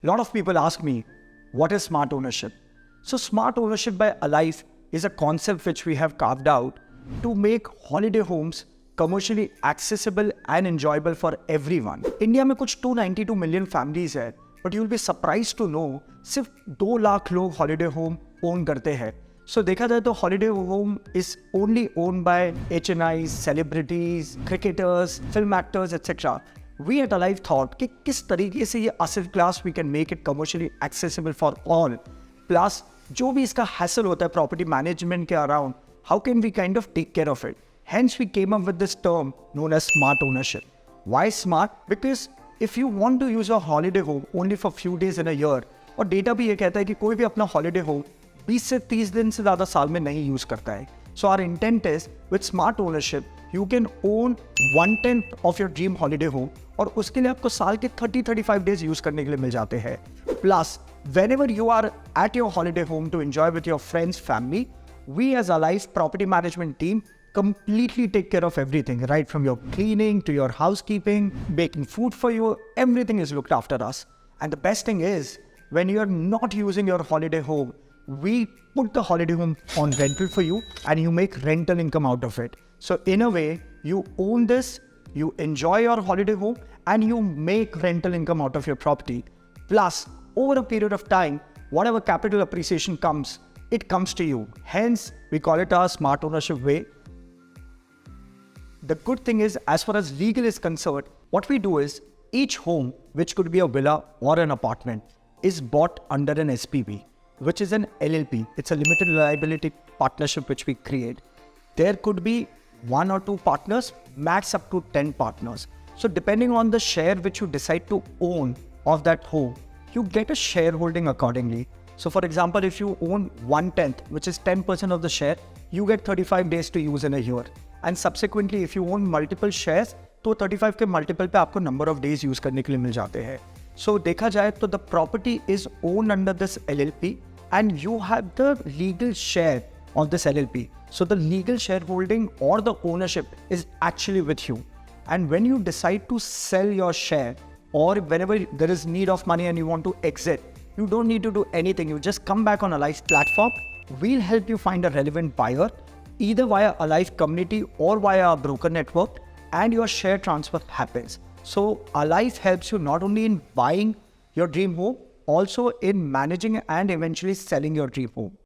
A lot of people ask me, what is smart ownership? So smart ownership by ALYF is a concept which we have carved out to make holiday homes commercially accessible and enjoyable for everyone. India में कुछ 292 million families है, but you'll be surprised to know सिर्फ 2 लाख लोग holiday home own करते हैं. So देखा जाए तो holiday home is only owned by HNIs, celebrities, cricketers, film actors, etc. We at ALYF thought कि किस तरीके से ये asset class we can make it commercially accessible for all. Plus जो भी इसका hassle होता है property management के around, how can we kind of take care of it? Hence we came up with this term known as smart ownership. Why smart? Because if you want to use a holiday home only for few days in a year, और data भी ये कहता है कि कोई भी अपना holiday home 20 से 30 दिन से ज़्यादा साल में नहीं यूज़ करता है. So our intent is with smart ownership, you can own 1/10 of your dream holiday home और उसके लिए आपको साल के 30-35 days यूज़ करने के लिए मिल जाते हैं. Plus, whenever you are at your holiday home to enjoy with your friends, family, we as ALYF property management team completely take care of everything, right from your cleaning to your housekeeping, baking food for you, everything is looked after us. And the best thing is, when you are not using your holiday home, we put the holiday home on rental for you and you make rental income out of it. So in a way, you own this, you enjoy your holiday home and you make rental income out of your property. Plus, over a period of time, whatever capital appreciation comes, it comes to you. Hence, we call it our smart ownership way. The good thing is, as far as legal is concerned, what we do is each home, which could be a villa or an apartment, is bought under an SPV, which is an LLP. It's a limited liability partnership which we create. There could be 1 or 2 partners, max up to 10 partners. So depending on the share which you decide to own of that home, you get a shareholding accordingly. So for example, if you own 1/10, which is 10% of the share, you get 35 days to use in a year. And subsequently, if you own multiple shares, तो 35 के multiple पे आपको number of days use करने के लिए मिल जाते हैं. So देखा जाए तो the property is owned under this LLP and you have the legal share of this LLP. So the legal shareholding or the ownership is actually with you. And when you decide to sell your share or whenever there is need of money and you want to exit, you don't need to do anything. You just come back on ALYF platform. We'll help you find a relevant buyer, either via ALYF community or via our broker network, and your share transfer happens. So ALYF helps you not only in buying your dream home, also in managing and eventually selling your dream home.